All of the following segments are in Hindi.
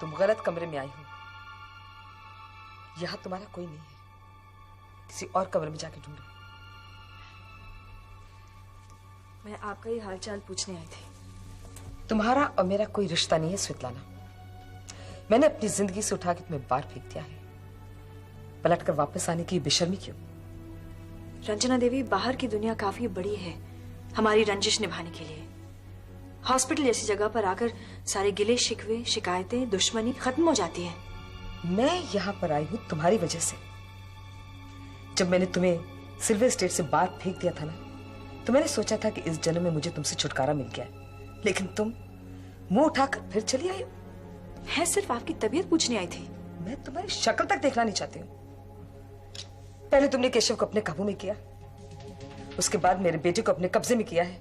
तुम गलत कमरे में आई हो। यहां तुम्हारा कोई नहीं है, किसी और कमरे में जाके ढूंढो। मैं आपका ही हालचाल पूछने आई थी। तुम्हारा और मेरा कोई रिश्ता नहीं है स्वेतलाना। मैंने अपनी जिंदगी से उठा के तुम्हें बाहर फेंक दिया है। पलटकर वापस आने की बेशर्मी क्यों? रंजना देवी, बाहर की दुनिया काफी बड़ी है हमारी रंजिश निभाने के लिए। हॉस्पिटल जैसी जगह पर आकर सारे गिले शिकवे, शिकायतें, दुश्मनी खत्म हो जाती है। मैं यहाँ पर आई हूँ तुम्हारी वजह से। जब मैंने तुम्हें सिल्वर स्टेट से बाहर फेंक दिया था ना, तो मैंने सोचा था कि इस जन्म में मुझे तुमसे छुटकारा मिल गया है। लेकिन तुम मुंह उठाकर फिर चली आई हो। मैं सिर्फ आपकी तबीयत पूछने आई थी। मैं तुम्हारी शक्ल तक देखना नहीं चाहती हूँ। पहले तुमने केशव को अपने काबू में किया, उसके बाद मेरे बेटे को अपने कब्जे में किया है,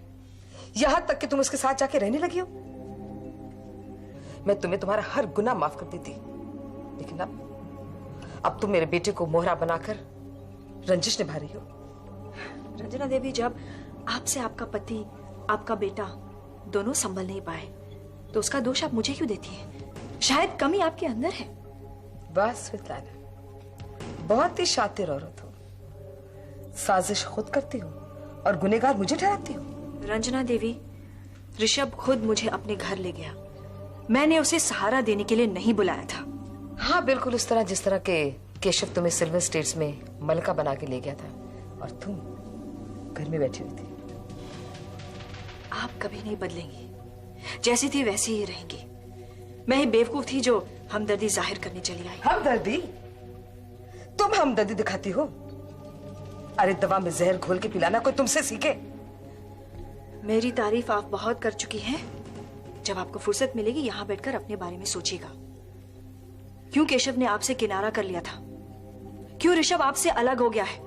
यहां तक कि तुम उसके साथ जाके रहने लगी हो। मैं तुम्हें तुम्हारा हर गुनाह माफ कर देती, लेकिन अब तुम मेरे बेटे को मोहरा बनाकर रंजिश निभा रही हो। रंजना देवी, जब आपसे आपका पति, आपका बेटा दोनों संभल नहीं पाए, तो उसका दोष आप मुझे क्यों देती हैं? शायद कमी आपके अंदर है। बस स्वेतलाना, बहुत ही शातिर औरत हो। साजिश खुद करती हो और गुनहगार मुझे ठहराती हो। रंजना देवी, ऋषभ खुद मुझे अपने घर ले गया। मैंने उसे सहारा देने के लिए नहीं बुलाया था। हाँ, बिल्कुल उस तरह जिस तरह के केशव तुम्हें सिल्वर स्टेट्स में मलका बना के ले गया था, और तुम घर में बैठी हुई थी। आप कभी नहीं बदलेंगी, जैसी थी वैसी ही रहेंगी। मैं ही बेवकूफ थी जो हमदर्दी जाहिर करने चली आई। हमदर्दी? तुम हमदर्दी दिखाती हो? अरे दवा में जहर घोल के पिलाना कोई तुमसे सीखे। मेरी तारीफ आप बहुत कर चुकी हैं। जब आपको फुर्सत मिलेगी यहाँ बैठकर अपने बारे में सोचिएगा। क्यों केशव ने आपसे किनारा कर लिया था? क्यों ऋषभ आपसे अलग हो गया है?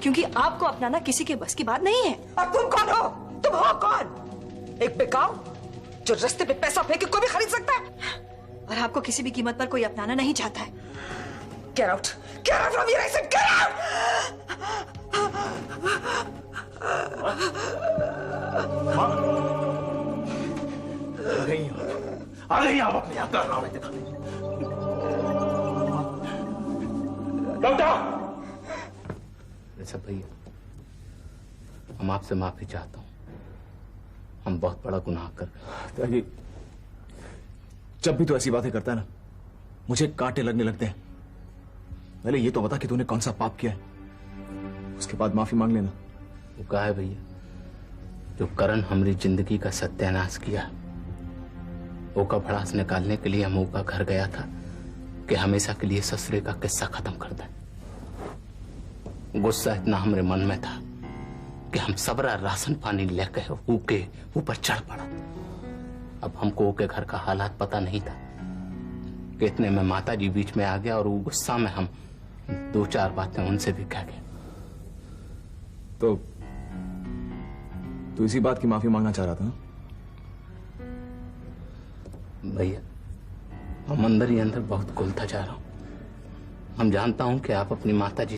क्योंकि आपको अपनाना किसी के बस की बात नहीं है। और तुम कौन हो? तुम हो कौन? एक बेकाऊ जो रास्ते पे पैसा फेंक के कोई भी खरीद सकता है। और आपको किसी भी कीमत पर कोई अपनाना नहीं चाहता है। Get out! Get out from here! I said get out! आ गई आप अपने यहाँ करना है दिखा। डॉक्टर! ऋषभ भैया, हम आपसे माफी चाहता हूँ। हम बहुत बड़ा गुनाह कर गए। जब भी तू ऐसी बातें करता है ना, मुझे कांटे लगने लगते हैं। पहले ये तो बता कि तूने कौन सा पाप किया है, उसके बाद माफी मांग लेना। वो कहा है भैया, जो करण हमारी जिंदगी का सत्यानाश किया, वो का भड़ास निकालने के लिए हम वो का घर गया था कि हमेशा के लिए ससुरे का किस्सा खत्म कर दे। गुस्सा इतना हमारे मन में था कि हम सबरा राशन पानी लेकर ऊके ऊपर चढ़ पड़ा। अब हमको ओके घर का हालात पता नहीं था कि इतने में माता जी बीच में आ गया और वो गुस्सा में हम दो चार बातें उनसे भी कह गए। तो तू इसी बात की माफी मांगना चाह रहा था? भैया, हम अंदर ही अंदर बहुत घुलता जा रहा हूं। हम जानता हूं कि आप अपनी माता जी